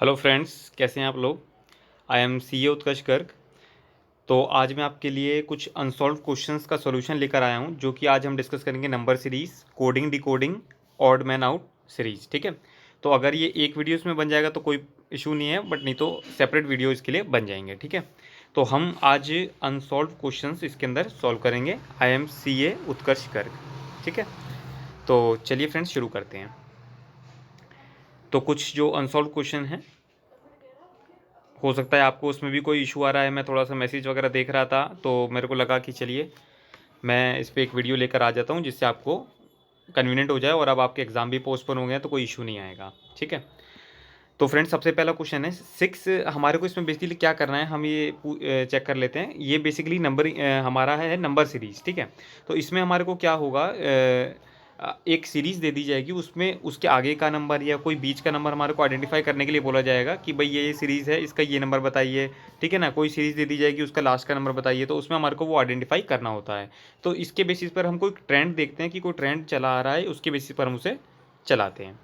Hello friends, कैसे हैं आप लोग। आई एम सी ए उत्कर्ष गर्ग। तो आज मैं आपके लिए कुछ अनसॉल्व क्वेश्चंस का सॉल्यूशन लेकर आया हूं, जो कि आज हम डिस्कस करेंगे number series, coding, decoding, odd man out series. ठीक है। तो अगर ये एक वीडियोस में बन जाएगा तो कोई इशू नहीं है, बट नहीं तो सेपरेट वीडियो इसके लिए बन जाएंगे। ठीक है। तो हम आज अनसॉल्व क्वेश्चंस इसके अंदर सॉल्व करेंगे। आई एम सी ए उत्कर्ष गर्ग। ठीक है। तो चलिए फ्रेंड्स, शुरू करते हैं। तो कुछ जो अनसॉल्व क्वेश्चन हैं, हो सकता है आपको उसमें भी कोई इशू आ रहा है। मैं थोड़ा सा मैसेज वगैरह देख रहा था, तो मेरे को लगा कि चलिए मैं इस पर एक वीडियो लेकर आ जाता हूँ, जिससे आपको कन्वीनियंट हो जाए। और अब आपके एग्ज़ाम भी पोस्टपोन हो गए हैं तो कोई इशू नहीं आएगा। ठीक है। तो फ्रेंड्स, सबसे पहला क्वेश्चन है 6। हमारे को इसमें बेसिकली क्या करना है, हम ये चेक कर लेते हैं। ये बेसिकली नंबर हमारा है नंबर सीरीज़। ठीक है। तो इसमें हमारे को क्या होगा, एक सीरीज़ दे दी जाएगी, उसमें उसके आगे का नंबर या कोई बीच का नंबर हमारे को आइडेंटिफाई करने के लिए बोला जाएगा कि भाई ये सीरीज़ है, इसका ये नंबर बताइए। ठीक है ना। कोई सीरीज़ दे दी जाएगी, उसका लास्ट का नंबर बताइए, तो उसमें हमारे को वो आइडेंटिफाई करना होता है। तो इसके बेसिस पर हम कोई ट्रेंड देखते हैं कि कोई ट्रेंड चला आ रहा है, उसके बेसिस पर हम उसे चलाते हैं।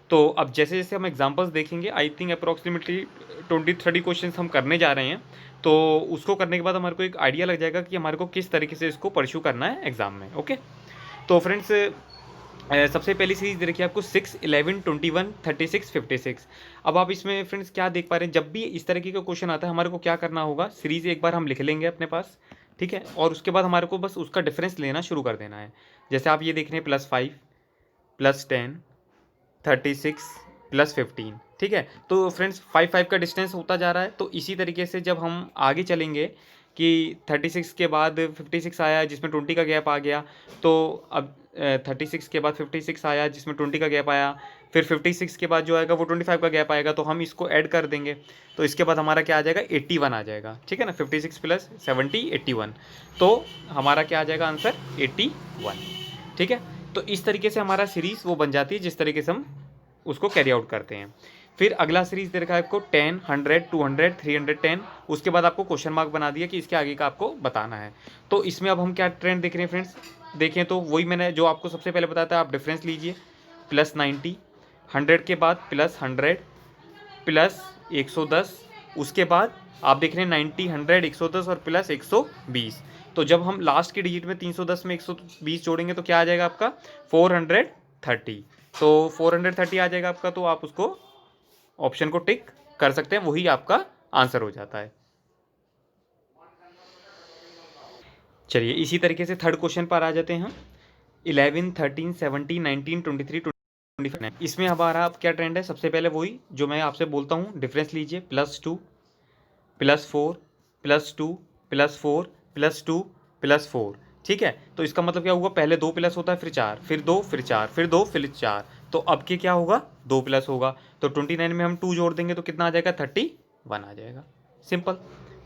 तो अब जैसे जैसे हम एग्जांपल्स देखेंगे, आई थिंक अप्रॉक्सीमेटली 20-30 क्वेश्चंस हम करने जा रहे हैं। तो उसको करने के बाद हमारे को एक आइडिया लग जाएगा कि हमारे को किस तरीके से इसको परस्यू करना है एग्जाम में। ओके। तो फ्रेंड्स, सबसे पहली सीरीज दे रखी है आपको 6, 11, 21, 36, 56। अब आप इसमें फ्रेंड्स क्या देख पा रहे हैं, जब भी इस तरीके का क्वेश्चन आता है हमारे को क्या करना होगा, सीरीज एक बार हम लिख लेंगे अपने पास। ठीक है। और उसके बाद हमारे को बस उसका डिफरेंस लेना शुरू कर देना है। जैसे आप ये देख रहे हैं, +5, +10, 36, +15। ठीक है। तो फ्रेंड्स 5 का डिस्टेंस होता जा रहा है। तो इसी तरीके से जब हम आगे चलेंगे कि 36 के बाद 56 आया, जिसमें 20 का गैप आ गया। तो अब 36 के बाद 56 आया, जिसमें 20 का गैप आया। फिर 56 के बाद जो आएगा वो 25 का गैप आएगा, तो हम इसको ऐड कर देंगे। तो इसके बाद हमारा क्या आ जाएगा, 81 आ जाएगा। ठीक है ना। 56 + 70, 81। तो हमारा क्या आ जाएगा आंसर, 81। ठीक है। तो इस तरीके से हमारा सीरीज़ वो बन जाती है, जिस तरीके से हम उसको कैरी आउट करते हैं। फिर अगला सीरीज दे रखा है आपको 10, 100, 200, 310। उसके बाद आपको क्वेश्चन मार्क बना दिया कि इसके आगे का आपको बताना है। तो इसमें अब हम क्या ट्रेंड देख रहे हैं फ्रेंड्स, देखें तो वही मैंने जो आपको सबसे पहले बताया था, आप डिफरेंस लीजिए। +90, 100 के बाद +100, +110। उसके बाद आप देख रहे हैं 90, 100, 110 और +120। तो जब हम लास्ट की डिजिट में 310 में 120 जोड़ेंगे तो क्या आ जाएगा आपका, 430। तो 430 आ जाएगा आपका। तो आप उसको ऑप्शन को टिक कर सकते हैं, वही आपका आंसर हो जाता है। चलिए इसी तरीके से थर्ड क्वेश्चन पर आ जाते हैं हम। 11, 13, 17, 19, 23, 25। इसमें हमारा अब क्या ट्रेंड है, सबसे पहले वही जो मैं आपसे बोलता हूँ, डिफरेंस लीजिए। +2, +4, +2, +4, +2, +4। ठीक है। तो इसका मतलब क्या हुआ, पहले 2 प्लस होता है, फिर 4, फिर 2, फिर 4, फिर 2, फिर 4। तो अब के क्या होगा, 2 प्लस होगा। तो 29 में हम 2 जोड़ देंगे तो कितना आ जाएगा, 31 आ जाएगा। सिंपल।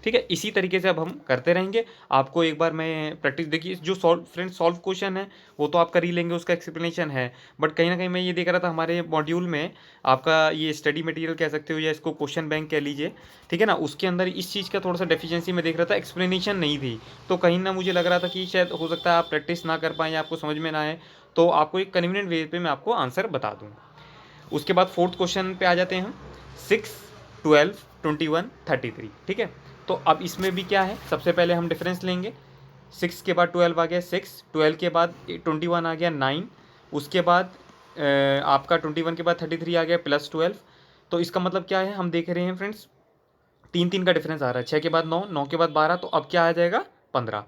ठीक है। इसी तरीके से अब हम करते रहेंगे। आपको एक बार मैं प्रैक्टिस देखिए, जो सॉल्व क्वेश्चन है वो तो आप कर ही लेंगे, उसका एक्सप्लेनेशन है। बट कहीं ना कहीं मैं ये देख रहा था हमारे मॉड्यूल में, आपका ये स्टडी मटेरियल कह सकते हो या इसको क्वेश्चन बैंक कह लीजिए। ठीक है ना। उसके अंदर इस चीज़ का थोड़ा सा डेफिशिएंसी मैं देख रहा था, एक्सप्लेनेशन नहीं थी। तो कहीं ना मुझे लग रहा था कि शायद हो सकता है आप प्रैक्टिस ना कर पाएँ या आपको समझ में ना आए, तो आपको एक कन्वीनियंट वे पे मैं आपको आंसर बता दूँ। उसके बाद फोर्थ क्वेश्चन पे आ जाते हैं हम। 6, 12, 21, 33। ठीक है। तो अब इसमें भी क्या है, सबसे पहले हम डिफरेंस लेंगे। 6 के बाद 12 आ गया 6, 12 के बाद 21 आ गया 9। उसके बाद आपका 21 के बाद 33 आ गया +12। तो इसका मतलब क्या है, हम देख रहे हैं फ्रेंड्स 3 का डिफरेंस आ रहा है। 6 के बाद 9, 9 के बाद 12, तो अब क्या आ जाएगा, 15।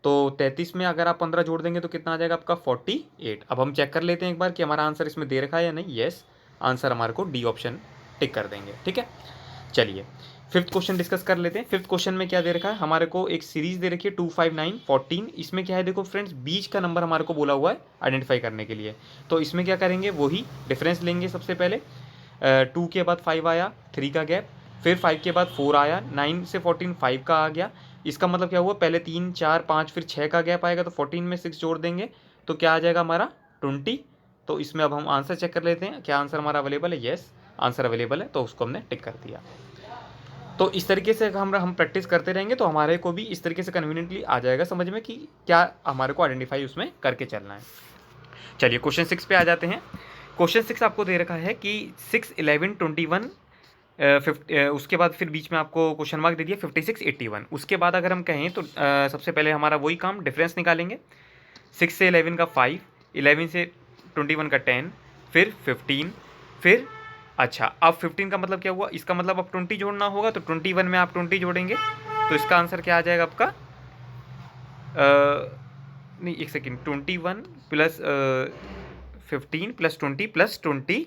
तो 33 में अगर आप 15 जोड़ देंगे तो कितना आ जाएगा आपका, 48। अब हम चेक कर लेते हैं एक बार कि हमारा आंसर इसमें दे रखा है या नहीं। येस, आंसर हमारे को डी ऑप्शन टिक कर देंगे। ठीक है। चलिए फिफ्थ क्वेश्चन डिस्कस कर लेते हैं। फिफ्थ क्वेश्चन में क्या दे रखा है, हमारे को एक सीरीज दे रखी है 2, 5, 9, 14। इसमें क्या है, देखो फ्रेंड्स, बीच का नंबर हमारे को बोला हुआ है आइडेंटिफाई करने के लिए। तो इसमें क्या करेंगे, वही डिफरेंस लेंगे। सबसे पहले 2 के बाद 5 आया, 3 का गैप। फिर 5 के बाद 4 आया, 9 से 14 5 का आ गया। इसका मतलब क्या हुआ, पहले 3, 4, 5, फिर 6 का गैप आएगा। तो 14 में 6 जोड़ देंगे तो क्या आ जाएगा हमारा, 20। तो इसमें अब हम आंसर चेक कर लेते हैं, क्या आंसर हमारा अवेलेबल है। येस, आंसर अवेलेबल है, तो उसको हमने टिक कर दिया। तो इस तरीके से हम प्रैक्टिस करते रहेंगे तो हमारे को भी इस तरीके से कन्वीनियंटली आ जाएगा समझ में कि क्या हमारे को आइडेंटिफाई उसमें करके चलना है। चलिए क्वेश्चन 6 पे आ जाते हैं। क्वेश्चन 6 आपको दे रखा है कि 6, 11, 21, उसके बाद फिर बीच में आपको क्वेश्चन मार्क दे दिया 56 81। उसके बाद अगर हम कहें तो सबसे पहले हमारा वही काम डिफरेंस निकालेंगे। 6 से 11 का 5, 11 से 21 का 10, फिर 15, फिर अच्छा अब 15 का मतलब क्या हुआ, इसका मतलब अब 20 जोड़ना होगा, तो 21 में आप 20 जोड़ेंगे तो इसका आंसर क्या आ जाएगा आपका नहीं एक सेकेंड, 21 प्लस 15 प्लस 20 प्लस 20,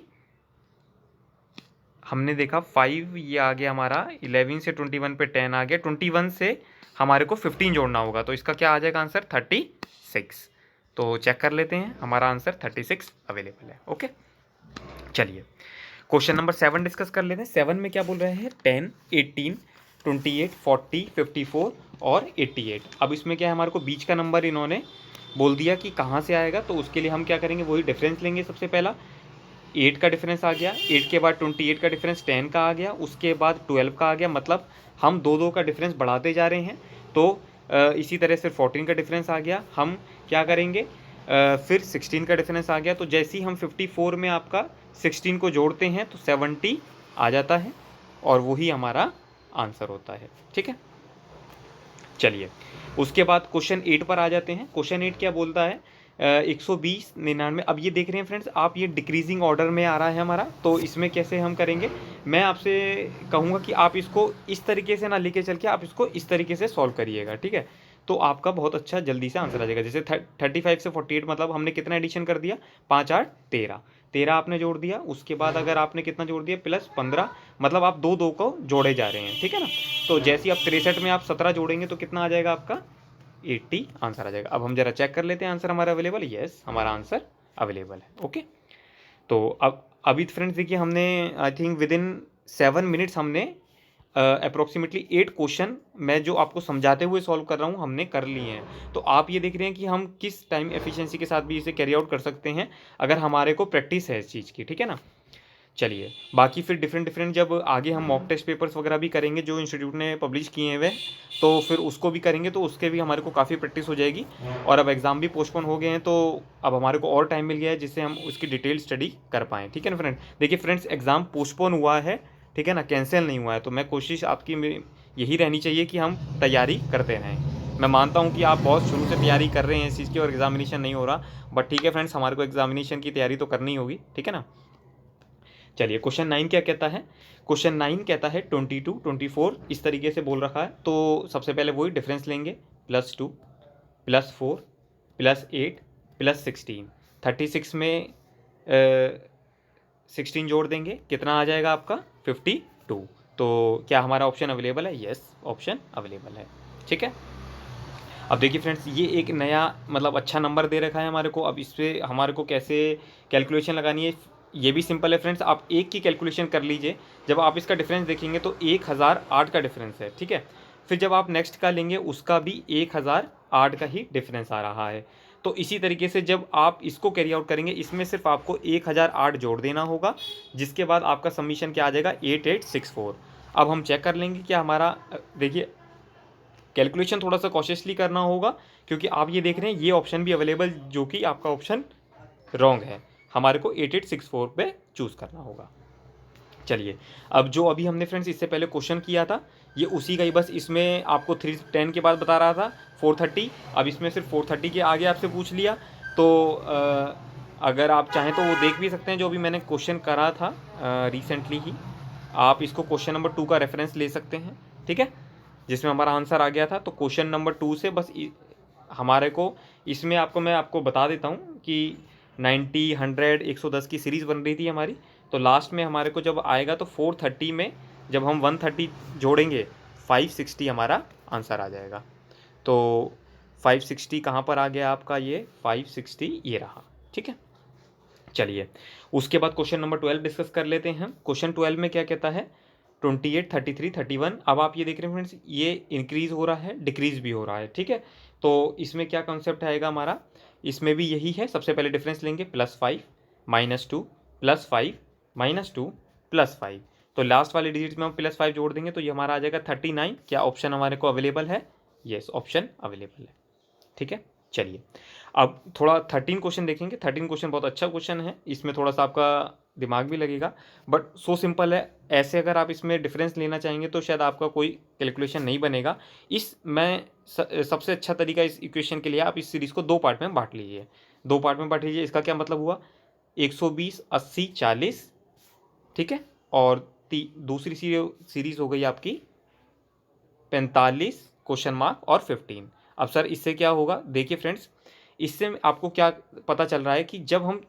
हमने देखा 5 ये आ गया हमारा, 11 से 21 पे 10 आ गया, 21 से हमारे को 15 जोड़ना होगा तो इसका क्या आ जाएगा आंसर 36। तो चेक कर लेते हैं, हमारा आंसर 36 अवेलेबल है। ओके चलिए क्वेश्चन नंबर 7 डिस्कस कर लेते हैं। 7 में क्या बोल रहे हैं, 10 18 28 40 54 और 88। अब इसमें क्या है, हमारे को बीच का नंबर इन्होंने बोल दिया कि कहाँ से आएगा, तो उसके लिए हम क्या करेंगे, वही डिफरेंस लेंगे। सबसे पहला 8 का डिफरेंस आ गया, 8 के बाद 28 का डिफरेंस 10 का आ गया, उसके बाद 12 का आ गया, मतलब हम दो दो का डिफरेंस बढ़ाते जा रहे हैं। तो इसी तरह से 14 का डिफरेंस आ गया, हम क्या करेंगे फिर 16 का डिफरेंस आ गया। तो जैसे ही हम 54 में आपका 16 को जोड़ते हैं तो 70 आ जाता है और वही हमारा आंसर होता है। ठीक है चलिए उसके बाद क्वेश्चन 8 पर आ जाते हैं। क्वेश्चन 8 क्या बोलता है, 120 99। अब ये देख रहे हैं फ्रेंड्स आप, ये डिक्रीजिंग ऑर्डर में आ रहा है हमारा, तो इसमें कैसे हम करेंगे, मैं आपसे कहूँगा कि आप इसको इस तरीके से ना लेके चल के आप इसको इस तरीके से सॉल्व करिएगा। ठीक है तो आपका बहुत अच्छा जल्दी से आंसर आ जाएगा। जैसे 35 से 48 मतलब हमने कितना एडिशन कर दिया, 5 8 13, 13 आपने जोड़ दिया, उसके बाद अगर आपने कितना जोड़ दिया प्लस 15, मतलब आप दो दो को जोड़े जा रहे हैं। ठीक है ना, तो जैसे ही आप 63 में आप 17 जोड़ेंगे तो कितना आ जाएगा आपका 80 आंसर आ जाएगा। अब हम जरा चेक कर लेते हैं आंसर हमारा अवेलेबल, यस हमारा आंसर अवेलेबल है। ओके तो अब अभी फ्रेंड्स देखिए हमने I think with in 7 minutes हमने अप्रोक्सीमेटली 8 क्वेश्चन मैं जो आपको समझाते हुए सॉल्व कर रहा हूँ हमने कर लिए हैं। तो आप ये देख रहे हैं कि हम किस टाइम एफिशिएंसी के साथ भी इसे कैरी आउट कर सकते हैं अगर हमारे को प्रैक्टिस है इस चीज़ की। ठीक है ना, चलिए बाकी फिर डिफरेंट जब आगे हम मॉक टेस्ट पेपर्स वगैरह भी करेंगे जो इंस्टीट्यूट ने पब्लिश किए हुए, तो फिर उसको भी करेंगे तो उसके भी हमारे को काफ़ी प्रैक्टिस हो जाएगी। और अब एग्ज़ाम भी पोस्टपोन हो गए हैं तो अब हमारे को और टाइम मिल गया है जिससे हम उसकी डिटेल स्टडी कर पाएँ। ठीक है ना फ्रेंड, देखिए फ्रेंड्स एग्ज़ाम पोस्टपोन हुआ है, ठीक है ना, कैंसिल नहीं हुआ है, तो मैं कोशिश आपकी यही रहनी चाहिए कि हम तैयारी करते रहें। मैं मानता हूँ कि आप बहुत शुरू से तैयारी कर रहे हैं इस चीज़ की और एग्जामिनेशन नहीं हो रहा, बट ठीक है फ्रेंड्स हमारे को एग्जामिनेशन की तैयारी तो करनी होगी। ठीक है ना, चलिए क्वेश्चन 9 क्या कहता है, क्वेश्चन 9 कहता है 22 24 इस तरीके से बोल रखा है। तो सबसे पहले वही डिफरेंस लेंगे, +2 +4 +8 +16, 36 में 16 जोड़ देंगे, कितना आ जाएगा आपका 52। तो क्या हमारा ऑप्शन अवेलेबल है, यस ऑप्शन अवेलेबल है। ठीक है, अब देखिए फ्रेंड्स ये एक नया मतलब अच्छा नंबर दे रखा है हमारे को, अब इस पर हमारे को कैसे कैलकुलेशन लगानी है ये भी सिंपल है फ्रेंड्स। आप एक की कैलकुलेशन कर लीजिए, जब आप इसका डिफरेंस देखेंगे तो 1008 का डिफरेंस है। ठीक है, फिर जब आप नेक्स्ट का लेंगे उसका भी 1008 का ही डिफरेंस आ रहा है। तो इसी तरीके से जब आप इसको कैरी आउट करेंगे इसमें सिर्फ आपको 1008 जोड़ देना होगा, जिसके बाद आपका सबमिशन क्या आ जाएगा 8864। अब हम चेक कर लेंगे क्या हमारा, देखिए कैलकुलेशन थोड़ा सा कॉशियसली करना होगा क्योंकि आप ये देख रहे हैं ये ऑप्शन भी अवेलेबल जो कि आपका ऑप्शन रॉन्ग है, हमारे को 8864 पे चूज़ करना होगा। चलिए अब जो अभी हमने फ्रेंड्स इससे पहले क्वेश्चन किया था ये उसी का ही, बस इसमें आपको 310 के बाद बता रहा था 430, अब इसमें सिर्फ 430 के आगे आपसे पूछ लिया। तो अगर आप चाहें तो वो देख भी सकते हैं जो अभी मैंने क्वेश्चन करा था रिसेंटली ही, आप इसको क्वेश्चन नंबर 2 का रेफरेंस ले सकते हैं। ठीक है, जिसमें हमारा आंसर आ गया था। तो क्वेश्चन नंबर 2 से बस हमारे को इसमें आपको मैं आपको बता देता हूँ कि 90 100 110 की सीरीज़ बन रही थी हमारी। तो लास्ट में हमारे को जब आएगा तो 430 में जब हम 130 जोड़ेंगे 560 हमारा आंसर आ जाएगा। तो 560 कहाँ पर आ गया आपका, ये 560 ये रहा। ठीक है, चलिए उसके बाद क्वेश्चन नंबर 12 डिस्कस कर लेते हैं हम। क्वेश्चन 12 में क्या कहता है 28 33 31। अब आप ये देख रहे हैं फ्रेंड्स ये इंक्रीज़ हो रहा है डिक्रीज़ भी हो रहा है। ठीक है, तो इसमें क्या कॉन्सेप्ट आएगा हमारा, इसमें भी यही है। सबसे पहले डिफरेंस लेंगे +5 -2 +5 -2 +5, तो लास्ट वाले डिजिट में हम +5 जोड़ देंगे तो ये हमारा आ जाएगा 39। क्या ऑप्शन हमारे को अवेलेबल है, यस ऑप्शन अवेलेबल है। ठीक है, चलिए अब थोड़ा 13 क्वेश्चन देखेंगे। 13 क्वेश्चन बहुत अच्छा क्वेश्चन है, इसमें थोड़ा सा आपका दिमाग भी लगेगा, बट सो सिंपल है। ऐसे अगर आप इसमें डिफरेंस लेना चाहेंगे तो शायद आपका कोई कैलकुलेशन नहीं बनेगा। सबसे अच्छा तरीका इस इक्वेशन के लिए, आप इस सीरीज़ को 2 पार्ट में बांट लीजिए। 2 पार्ट में बांट लीजिए, इसका क्या मतलब हुआ, 120 80 40, ठीक है। और दूसरी सीरीज हो गई आपकी 45 क्वेश्चन मार्क और 15। अब सर इससे क्या होगा, देखिए फ्रेंड्स, इससे आपको क्या पता चल रहा है कि जब हम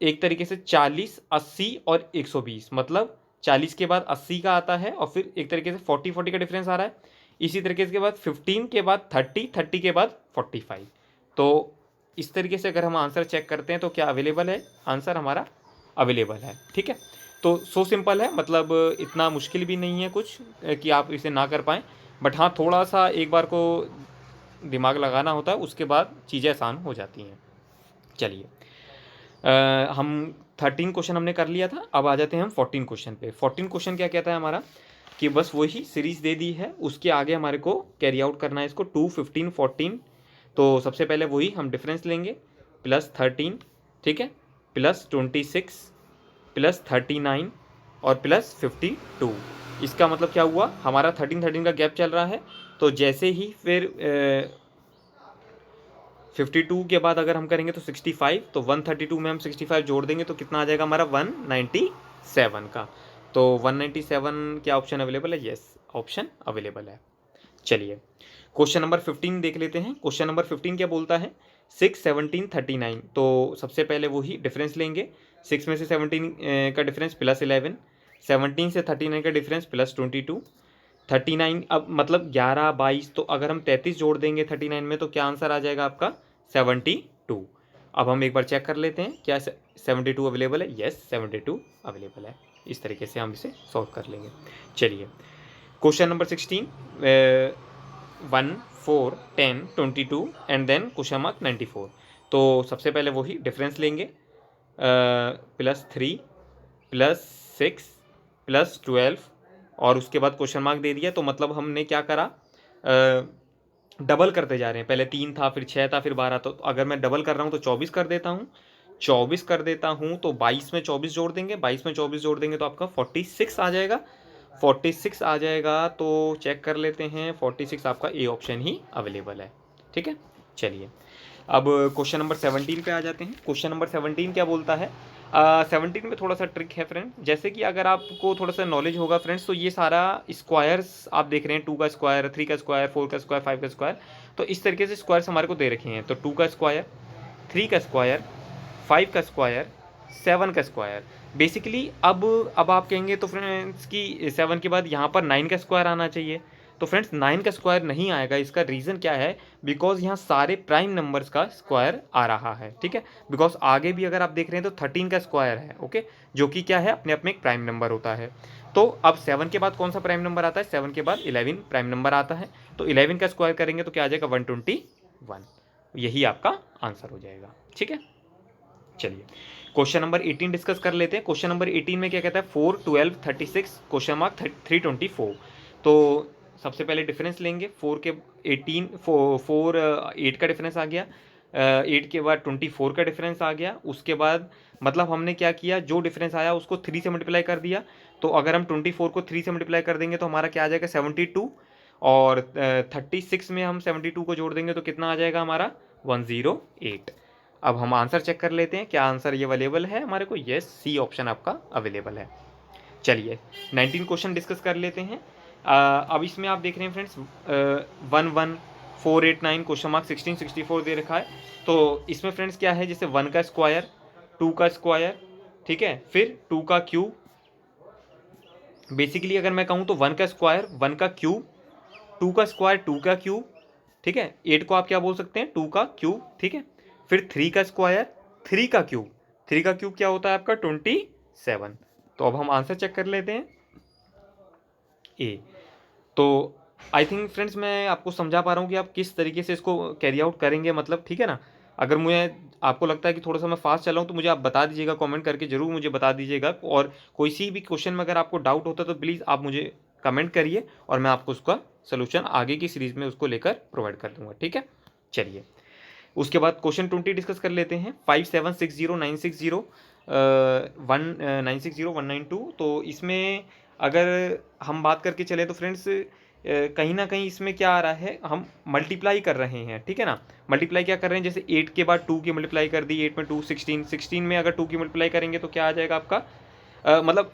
एक तरीके से 40 80 और 120, मतलब 40 के बाद 80 का आता है और फिर एक तरीके से 40 40 का डिफरेंस आ रहा है। इसी तरीके से के बाद 15 के बाद 30 30 के बाद 45। तो इस तरीके से अगर हम आंसर चेक करते हैं तो क्या अवेलेबल है, आंसर हमारा अवेलेबल है, ठीक है। तो सो सिंपल है, मतलब इतना मुश्किल भी नहीं है कुछ कि आप इसे ना कर पाएँ, बट हाँ थोड़ा सा एक बार को दिमाग लगाना होता है, उसके बाद चीज़ें आसान हो जाती हैं। चलिए, हम 13 क्वेश्चन हमने कर लिया था, अब आ जाते हैं हम 14 क्वेश्चन पे। 14 क्वेश्चन क्या कहता है हमारा कि बस वही सीरीज़ दे दी है, उसके आगे हमारे को कैरी आउट करना है इसको 2 15 14। तो सबसे पहले वही हम डिफरेंस लेंगे, +13, ठीक है, +26 +39 और +52। इसका मतलब क्या हुआ, हमारा 13 13 का गैप चल रहा है, तो जैसे ही फिर 52 के बाद अगर हम करेंगे तो 65, तो 132 में हम 65 जोड़ देंगे तो कितना आ जाएगा हमारा 197 का। तो 197 क्या ऑप्शन अवेलेबल है, यस ऑप्शन अवेलेबल है। चलिए क्वेश्चन नंबर 15 देख लेते हैं। क्वेश्चन नंबर 15 क्या बोलता है, 6 17 39। तो सबसे पहले वही डिफरेंस लेंगे, 6 में से 17 का डिफरेंस +11, 17 से 39 का डिफरेंस +22, 39 अब मतलब 11 22, तो अगर हम 33 जोड़ देंगे 39 में तो क्या आंसर आ जाएगा आपका 72। अब हम एक बार चेक कर लेते हैं क्या 72 अवेलेबल है, यस 72 अवेलेबल है। इस तरीके से हम इसे सॉल्व कर लेंगे। चलिए question number 16, 1 4 10 22 and then question mark 94। तो सबसे पहले वही डिफरेंस लेंगे, +3 +6 +12 और उसके बाद क्वेश्चन मार्क दे दिया। तो मतलब हमने क्या करा, डबल करते जा रहे हैं, पहले 3 था फिर 6 था फिर 12। तो अगर मैं डबल कर रहा हूँ तो 24 कर देता हूँ, 24 कर देता हूँ तो 22 में 24 जोड़ देंगे, 22 में 24 जोड़ देंगे तो आपका 46 आ जाएगा, 46 आ जाएगा। तो चेक कर लेते हैं, 46 आपका ए ऑप्शन ही अवेलेबल है, ठीक है। चलिए अब क्वेश्चन नंबर 17 पे आ जाते हैं। क्वेश्चन नंबर 17 क्या बोलता है, 17 में थोड़ा सा ट्रिक है फ्रेंड, जैसे कि अगर आपको थोड़ा सा नॉलेज होगा फ्रेंड्स, तो ये सारा स्क्वायर्स आप देख रहे हैं, 2 का स्क्वायर 3 का स्क्वायर 4 का स्क्वायर 5 का स्क्वायर, तो इस तरीके से स्क्वायर्स हमारे को दे रखे हैं। तो 2 का स्क्वायर 3 का स्क्वायर 5 का स्क्वायर 7 का स्क्वायर बेसिकली। अब आप कहेंगे तो फ्रेंड्स कि 7 के बाद यहाँ पर 9 का स्क्वायर आना चाहिए, तो फ्रेंड्स 9 का स्क्वायर नहीं आएगा। इसका रीज़न क्या है, बिकॉज यहाँ सारे प्राइम नंबर्स का स्क्वायर आ रहा है, ठीक है। बिकॉज आगे भी अगर आप देख रहे हैं तो 13 का स्क्वायर है, ओके, जो कि क्या है अपने आप में एक प्राइम नंबर होता है। तो अब 7 के बाद कौन सा प्राइम नंबर आता है, 7 के बाद 11 प्राइम नंबर आता है, तो 11 का स्क्वायर करेंगे तो क्या आ जाएगा 121, यही आपका आंसर हो जाएगा, ठीक है। चलिए क्वेश्चन नंबर 18 डिस्कस कर लेते हैं। क्वेश्चन नंबर 18 में क्या कहता है, 4 12 36 क्वेश्चन मार्क 324। तो सबसे पहले डिफरेंस लेंगे, 4 के 18 4 8 का डिफरेंस आ गया, 8 के बाद 24 का डिफरेंस आ गया। उसके बाद मतलब हमने क्या किया, जो डिफरेंस आया उसको 3 से मल्टीप्लाई कर दिया। तो अगर हम 24 को 3 से मल्टीप्लाई कर देंगे तो हमारा क्या आ जाएगा 72, और 36 में हम 72 को जोड़ देंगे तो कितना आ जाएगा हमारा 108। अब हम आंसर चेक कर लेते हैं, क्या आंसर ये अवेलेबल है हमारे को, यस सी ऑप्शन आपका अवेलेबल है। चलिए 19 क्वेश्चन डिस्कस कर लेते हैं। अब इसमें आप देख रहे हैं फ्रेंड्स 1 1 4 8 9 क्वेश्चन मार्क 16 64 दे रखा है। तो इसमें फ्रेंड्स क्या है, जैसे 1 का स्क्वायर 2 का स्क्वायर, ठीक है, फिर 2 का क्यूब। बेसिकली अगर मैं कहूँ तो 1 का स्क्वायर 1 का क्यूब, 2 का स्क्वायर 2 का क्यूब, ठीक है, 8 को आप क्या बोल सकते हैं 2 का क्यूब, ठीक है। फिर 3 का स्क्वायर 3 का क्यूब, 3 का क्यूब क्या होता है आपका 27। तो अब हम आंसर चेक कर लेते हैं ए। तो आई थिंक फ्रेंड्स मैं आपको समझा पा रहा हूँ कि आप किस तरीके से इसको कैरी आउट करेंगे, मतलब ठीक है ना। अगर मुझे आपको लगता है कि थोड़ा सा मैं फास्ट चला हूँ तो मुझे आप बता दीजिएगा, कमेंट करके जरूर मुझे बता दीजिएगा। और कोई सी भी क्वेश्चन में अगर आपको डाउट होता है तो प्लीज़ आप मुझे कमेंट करिए और मैं आपको उसका सोल्यूशन आगे की सीरीज़ में उसको लेकर प्रोवाइड कर दूंगा, ठीक है। चलिए उसके बाद क्वेश्चन 20 डिस्कस कर लेते हैं। 5 7 6 0 9 6 0 1960192। तो इसमें अगर हम बात करके चले तो फ्रेंड्स कहीं ना कहीं इसमें क्या आ रहा है, हम मल्टीप्लाई कर रहे हैं, ठीक है ना। मल्टीप्लाई क्या कर रहे हैं, जैसे 8 के बाद 2 की मल्टीप्लाई कर दी, 8 में 2 16, 16 में अगर 2 की मल्टीप्लाई करेंगे तो क्या आ जाएगा आपका, मतलब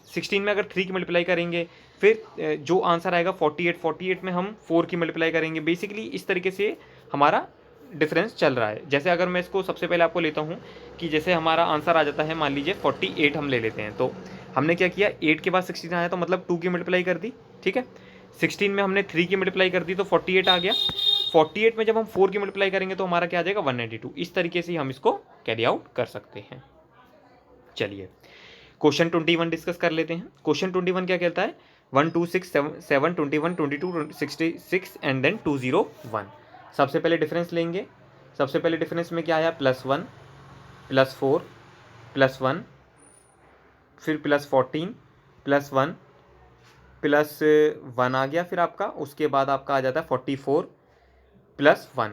16 में अगर 3 की मल्टीप्लाई करेंगे, फिर जो आंसर आएगा 48, 48 में हम 4 की मल्टीप्लाई करेंगे। बेसिकली इस तरीके से हमारा डिफरेंस चल रहा है। जैसे अगर मैं इसको सबसे पहले आपको लेता हूँ कि जैसे हमारा आंसर आ जाता है, मान लीजिए 48 हम ले लेते हैं, तो हमने क्या किया, 8 के बाद 16 आया तो मतलब 2 की मल्टीप्लाई कर दी, ठीक है। 16 में हमने 3 की मल्टीप्लाई कर दी तो 48 आ गया। 48 में जब हम 4 की मल्टीप्लाई करेंगे तो हमारा क्या आ जाएगा, 192। इस तरीके से हम इसको कैरी आउट कर सकते हैं। चलिए क्वेश्चन 21 डिस्कस कर लेते हैं। क्वेश्चन 21 क्या कहता है, 1 2 6 7 21 22 66 एंड देन 201। सबसे पहले डिफरेंस लेंगे। सबसे पहले डिफरेंस में क्या आया, +1 +4 +1, फिर +14 +1 +1 आ गया फिर आपका। उसके बाद आपका आ जाता है 44 +1।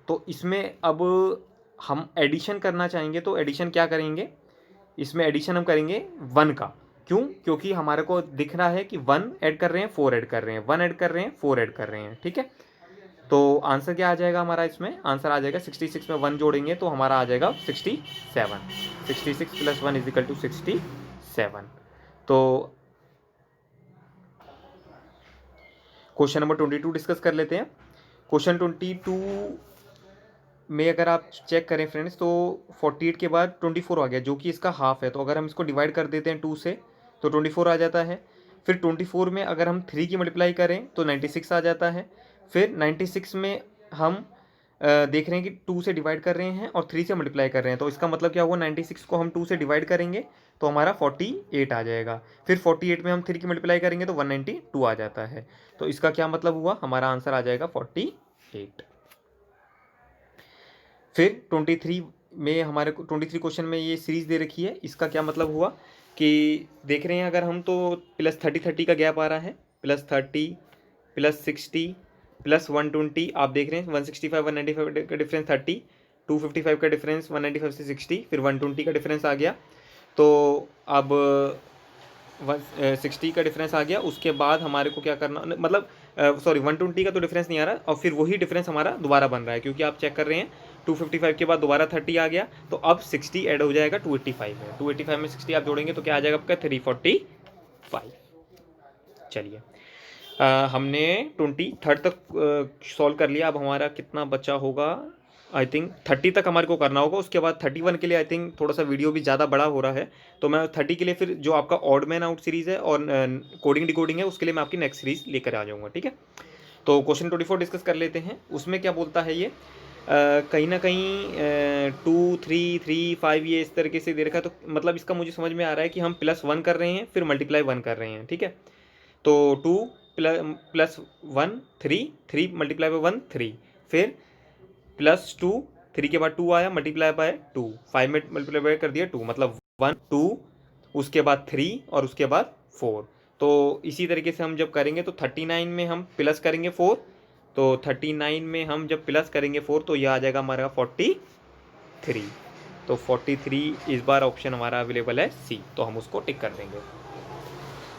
तो इसमें अब हम एडिशन करना चाहेंगे तो एडिशन क्या करेंगे, इसमें एडिशन हम करेंगे 1 का। क्यों, क्योंकि हमारे को दिख रहा है कि 1 ऐड कर रहे हैं, 4 ऐड कर रहे हैं, 1 ऐड कर रहे हैं, 4 ऐड कर रहे हैं, ठीक है। तो आंसर क्या आ जाएगा हमारा, इसमें आंसर आ जाएगा 66 में 1 जोड़ेंगे तो हमारा आ जाएगा 67। 66 + 1 = 67। तो क्वेश्चन नंबर 22 डिस्कस कर लेते हैं। क्वेश्चन 22 में अगर आप चेक करें फ्रेंड्स तो 48 के बाद 24 आ गया, जो कि इसका हाफ है। तो अगर हम इसको डिवाइड कर देते हैं 2 से तो 24 आ जाता है। फिर 24 में अगर हम 3 की मल्टीप्लाई करें तो 96 आ जाता है। फिर 96 में हम देख रहे हैं कि 2 से डिवाइड कर रहे हैं और 3 से मल्टीप्लाई कर रहे हैं, तो इसका मतलब क्या हुआ, 96 को हम 2 से डिवाइड करेंगे तो हमारा 48 आ जाएगा। फिर 48 में हम 3 की मल्टीप्लाई करेंगे तो 192 आ जाता है। तो इसका क्या मतलब हुआ, हमारा आंसर आ जाएगा 48। फिर 23 में हमारे को 23 क्वेश्चन में ये सीरीज दे रखी है। इसका क्या मतलब हुआ कि देख रहे हैं अगर हम तो +30 का गैप आ रहा है, +30 +60 +120। आप देख रहे हैं 165 195 का डिफरेंस 30, 255 का डिफरेंस 195 से 60, फिर 120 का डिफरेंस आ गया। तो अब 160 का डिफरेंस आ गया। उसके बाद हमारे को क्या करना, मतलब सॉरी 120 का तो डिफरेंस नहीं आ रहा, और फिर वही डिफरेंस हमारा दोबारा बन रहा है, क्योंकि आप चेक कर रहे हैं 255 के बाद दोबारा 30 आ गया, तो अब 60 ऐड हो जाएगा 285 में। 285 में 60 आप जोड़ेंगे तो क्या आ जाएगा आपका 345। चलिए हमने 23 तक सॉल्व कर लिया। अब हमारा कितना बचा होगा, आई थिंक 30 तक हमारे को करना होगा। उसके बाद 31 के लिए आई थिंक थोड़ा सा वीडियो भी ज़्यादा बड़ा हो रहा है, तो मैं 30 के लिए फिर जो आपका ऑड मैन आउट सीरीज़ है और कोडिंग डिकोडिंग है उसके लिए मैं आपकी नेक्स्ट सीरीज़ लेकर आ जाऊँगा, ठीक है। तो क्वेश्चन 24 डिस्कस कर लेते हैं। उसमें क्या बोलता है ये, कहीं ना कहीं 2 3 3 5 ये इस तरीके से दे रखा है। तो मतलब इसका मुझे समझ में आ रहा है कि हम +1 कर रहे हैं फिर मल्टीप्लाई 1 कर रहे हैं, ठीक है। तो 2 + 1 3, 3 मल्टीप्लाई बाय 1 3, फिर +2, 3 के बाद 2 आया, मल्टीप्लाई बाय 2, 5 में मल्टीप्लाई कर दिया 2, मतलब 1 2, उसके बाद 3 और उसके बाद 4। तो इसी तरीके से हम जब करेंगे तो 39 में हम प्लस करेंगे 4, तो 39 में हम जब प्लस करेंगे 4 तो यह आ जाएगा हमारा 43। तो 43 इस बार ऑप्शन हमारा अवेलेबल है सी, तो हम उसको टिक कर देंगे।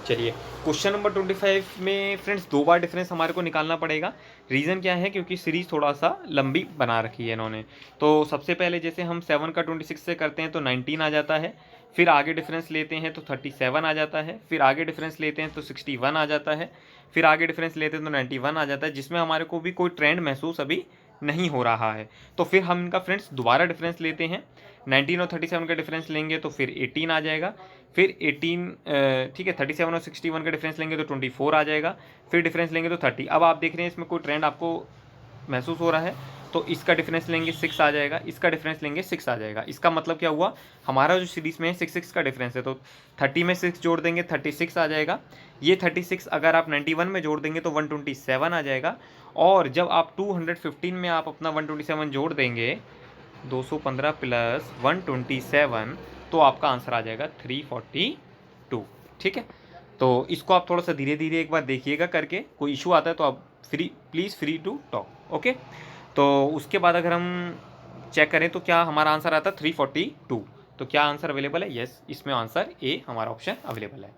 चलिए क्वेश्चन नंबर 25 में फ्रेंड्स 2 बार डिफरेंस हमारे को निकालना पड़ेगा। रीज़न क्या है, क्योंकि सीरीज़ थोड़ा सा लंबी बना रखी है इन्होंने। तो सबसे पहले जैसे हम 7 का 26 से करते हैं तो 19 आ जाता है, फिर आगे डिफरेंस लेते हैं तो 37 आ जाता है, फिर आगे डिफरेंस लेते हैं तो 61 आ जाता है, फिर आगे डिफरेंस लेते हैं तो 91 आ जाता है, जिसमें हमारे को भी कोई ट्रेंड महसूस अभी नहीं हो रहा है। तो फिर हम इनका फ्रेंड्स दोबारा डिफरेंस लेते हैं, 19 और 37 का डिफरेंस लेंगे तो फिर 18 आ जाएगा, फिर 18 ठीक है 37 और 61 का डिफरेंस लेंगे तो 24 आ जाएगा, फिर डिफरेंस लेंगे तो 30। अब आप देख रहे हैं इसमें कोई ट्रेंड आपको महसूस हो रहा है, तो इसका डिफरेंस लेंगे 6 आ जाएगा, इसका डिफरेंस लेंगे 6 आ जाएगा। इसका मतलब क्या हुआ, हमारा जो सीरीज़ में 6 का डिफरेंस है, तो 30 में 6 जोड़ देंगे 36 आ जाएगा। ये 36 अगर आप 91 में जोड़ देंगे तो 127 आ जाएगा, और जब आप 215 में आप अपना 127 जोड़ देंगे, 215 + 127, तो आपका आंसर आ जाएगा 342, ठीक है। तो इसको आप थोड़ा सा धीरे धीरे एक बार देखिएगा करके, कोई इशू आता है तो आप please free to talk, okay. तो उसके बाद अगर हम चेक करें तो क्या हमारा आंसर आता है 342। तो क्या आंसर अवेलेबल है? यस, इसमें आंसर ए हमारा ऑप्शन अवेलेबल है।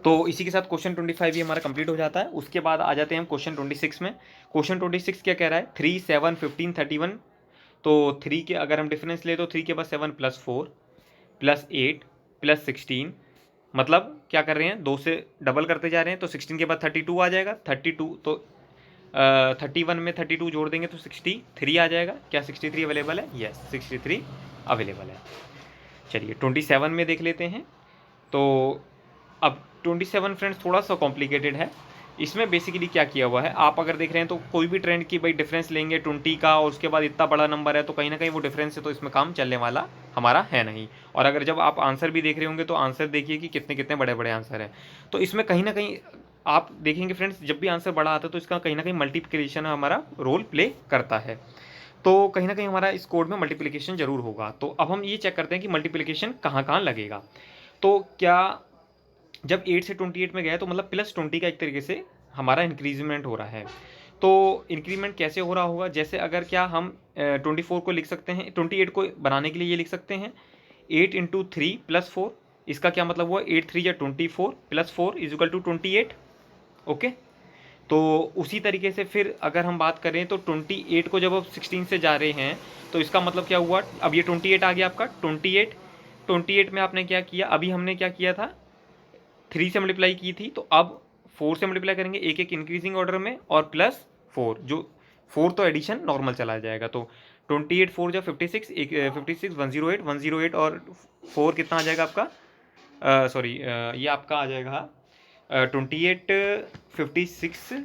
तो इसी के साथ क्वेश्चन 25 ये हमारा कंप्लीट हो जाता है। उसके बाद आ जाते हैं हम क्वेश्चन 26 में। क्वेश्चन 26 क्या कह रहा है? 3, 7, 15, 31। तो 3 के अगर हम डिफरेंस ले तो 3 के बाद 7 + 4 + 8 + 16, मतलब क्या कर रहे हैं, 2 से डबल करते जा रहे हैं, तो 16 के बाद 32 आ जाएगा। 32 तो 31 में 32 जोड़ देंगे तो 63 आ जाएगा। क्या 63 अवेलेबल है? यस, 63 अवेलेबल है। चलिए 27 में देख लेते हैं। तो अब 27 फ्रेंड्स थोड़ा सा कॉम्प्लिकेटेड है। इसमें बेसिकली क्या किया हुआ है, आप अगर देख रहे हैं तो कोई भी ट्रेंड की भाई डिफरेंस लेंगे 20 का और उसके बाद इतना बड़ा नंबर है, तो कहीं ना कहीं वो डिफरेंस है, तो इसमें काम चलने वाला हमारा है नहीं। और अगर जब आप आंसर भी देख रहे होंगे तो आंसर देखिए कि कितने कितने बड़े बड़े आंसर है। तो इसमें कहीं ना कहीं आप देखेंगे फ्रेंड्स, जब भी आंसर बड़ा आता है तो इसका कहीं ना कहीं मल्टीप्लिकेशन हमारा रोल प्ले करता है। तो कहीं ना कहीं हमारा इस कोड में मल्टीप्लिकेशन जरूर होगा। तो अब हम ये चेक करते हैं कि मल्टीप्लिकेशन कहाँ कहाँ लगेगा। तो क्या जब 8 से 28 में गया तो मतलब +20 का एक तरीके से हमारा इंक्रीजमेंट हो रहा है। तो इंक्रीमेंट कैसे हो रहा होगा? जैसे अगर क्या हम 24 को लिख सकते हैं, 28 को बनाने के लिए ये लिख सकते हैं 8 × 3 + 4। इसका क्या मतलब हुआ? 8 3 या 24 + 4 = 28। ओके। तो उसी तरीके से फिर अगर हम बात करें तो 28 को जब आप 16 से जा रहे हैं तो इसका मतलब क्या हुआ? अब ये 28 आ गया आपका। 28 में आपने क्या किया? अभी हमने क्या किया था? 3 से मल्टीप्लाई की थी, तो अब 4 से मल्टीप्लाई करेंगे, एक एक इंक्रीजिंग ऑर्डर में, और +4 जो 4 तो एडिशन नॉर्मल चला जाएगा। तो 28 4 जा 56, 56 108 108 और 4 कितना आ जाएगा आपका? सॉरी, ये आपका आ जाएगा 28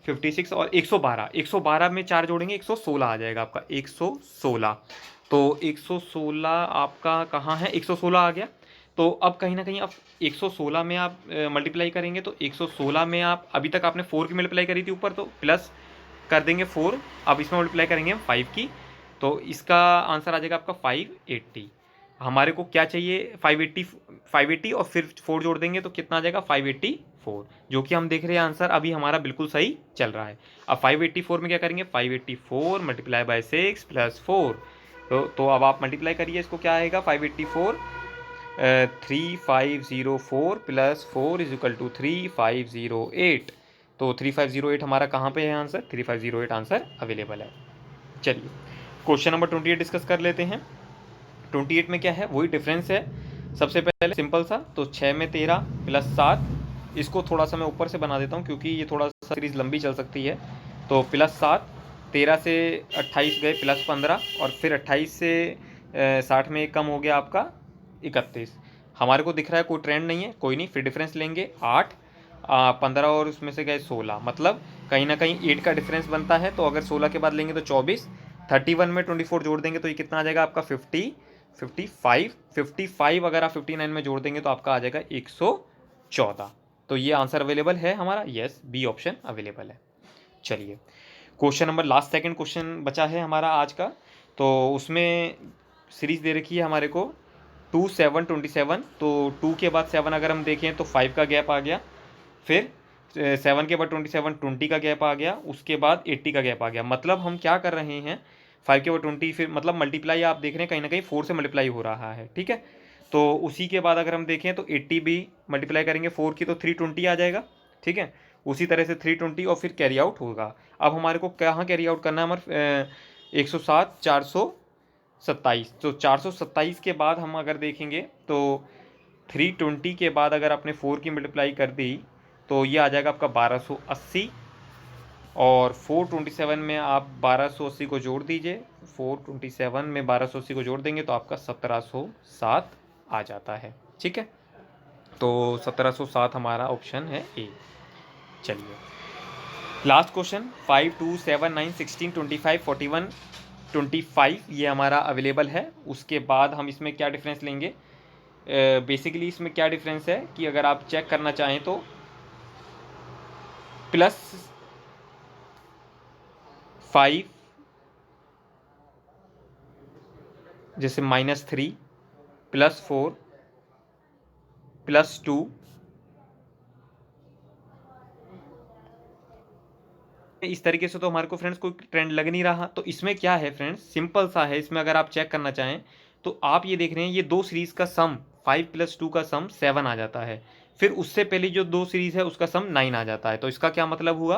56 और 112। 112 में 4 जोड़ेंगे 116 आ जाएगा आपका, 116। तो 116 आपका कहाँ है? 116 आ गया। तो अब कहीं ना कहीं आप 116 में आप मल्टीप्लाई करेंगे, तो 116 में आप अभी तक आपने 4 की मल्टीप्लाई करी थी ऊपर, तो प्लस कर देंगे 4। अब इसमें मल्टीप्लाई करेंगे हम 5 की, तो इसका आंसर आ जाएगा आपका 580। हमारे को क्या चाहिए? 580 और फिर 4 जोड़ देंगे तो कितना आ जाएगा? 584, जो कि हम देख रहे हैं आंसर अभी हमारा बिल्कुल सही चल रहा है। अब 584 में क्या करेंगे? 584 × 6 + 4। तो अब आप मल्टीप्लाई करिए इसको, क्या आएगा? 584 3504 + 4 = 3508। तो 3508 हमारा कहाँ पे है आंसर? 3508 आंसर अवेलेबल है। चलिए क्वेश्चन नंबर 28 डिस्कस कर लेते हैं। 28 में क्या है? वही डिफरेंस है। सबसे पहले सिंपल सा, तो 6 में 13 + 7। इसको थोड़ा सा मैं ऊपर से बना देता हूँ क्योंकि ये थोड़ा सा सीरीज लंबी चल सकती है। तो +7, 13 से 28 गए +15, और फिर 28 से 60 में कम हो गया आपका 31। हमारे को दिख रहा है कोई ट्रेंड नहीं है, कोई नहीं, फिर डिफरेंस लेंगे 8, 15 और उसमें से गए 16, मतलब कहीं ना कहीं 8 का डिफरेंस बनता है। तो अगर 16 के बाद लेंगे तो 24, 31 में 24 जोड़ देंगे तो ये कितना आ जाएगा आपका? 55। अगर आप 59 में जोड़ देंगे तो आपका आ जाएगा 114। तो ये आंसर अवेलेबल है हमारा, यस, बी ऑप्शन अवेलेबल है। चलिए question number last second question बचा है हमारा आज का। तो उसमें सीरीज दे रखी है हमारे को 2 7 27। तो 2 के बाद 7 अगर हम देखें तो 5 का गैप आ गया, फिर 7 के बाद 27 20 का गैप आ गया, उसके बाद 80 का गैप आ गया। मतलब हम क्या कर रहे हैं, 5 के बाद 20, फिर मतलब मल्टीप्लाई आप देख रहे हैं कहीं ना कहीं 4 से मल्टीप्लाई हो रहा है, ठीक है। तो उसी के बाद अगर हम देखें तो 80 भी मल्टीप्लाई करेंगे 4 की तो 320 आ जाएगा, ठीक है। उसी तरह से 320 और फिर कैरी आउट होगा। अब हमारे को कहाँ कैरी आउट करना है? हमारे 107 427। तो 427 के बाद हम अगर देखेंगे तो 320 के बाद अगर आपने 4 की मल्टीप्लाई कर दी तो ये आ जाएगा आपका 1280, और 427 में आप 1280 को जोड़ दीजिए। 427 में 1280 को जोड़ देंगे तो आपका 1707 आ जाता है, ठीक है। तो 1707 हमारा ऑप्शन है ए। चलिए लास्ट क्वेश्चन 5 2 7 9 16 25 41 25 ये हमारा अवेलेबल है। उसके बाद हम इसमें क्या डिफरेंस लेंगे? बेसिकली इसमें क्या डिफरेंस है कि अगर आप चेक करना चाहें तो +5, जैसे -3 +4 +2 इस तरीके से तो हमारे को फ्रेंड्स कोई ट्रेंड लग नहीं रहा। तो इसमें क्या है फ्रेंड्स, सिंपल सा है। इसमें अगर आप चेक करना चाहें तो आप ये देख रहे हैं, ये दो सीरीज़ का सम 5 + 2 का सम 7 आ जाता है। फिर उससे पहले जो दो सीरीज़ है उसका सम 9 आ जाता है। तो इसका क्या मतलब हुआ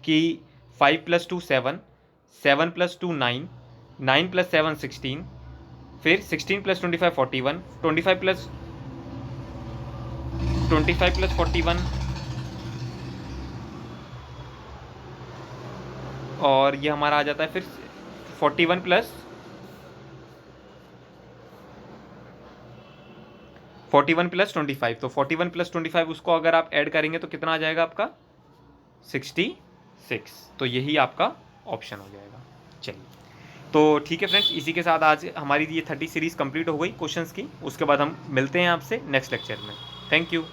कि 5 + 2 7, 7 + 2 9, 9 + 7 16, फिर 16 + 25 41, 25 + 41, और ये हमारा आ जाता है फिर 41 + 25। तो 41 + 25 उसको अगर आप ऐड करेंगे तो कितना आ जाएगा आपका 66। तो यही आपका ऑप्शन हो जाएगा। चलिए, तो ठीक है फ्रेंड्स, इसी के साथ आज हमारी ये 30 सीरीज़ कंप्लीट हो गई क्वेश्चंस की। उसके बाद हम मिलते हैं आपसे नेक्स्ट लेक्चर में। Thank you.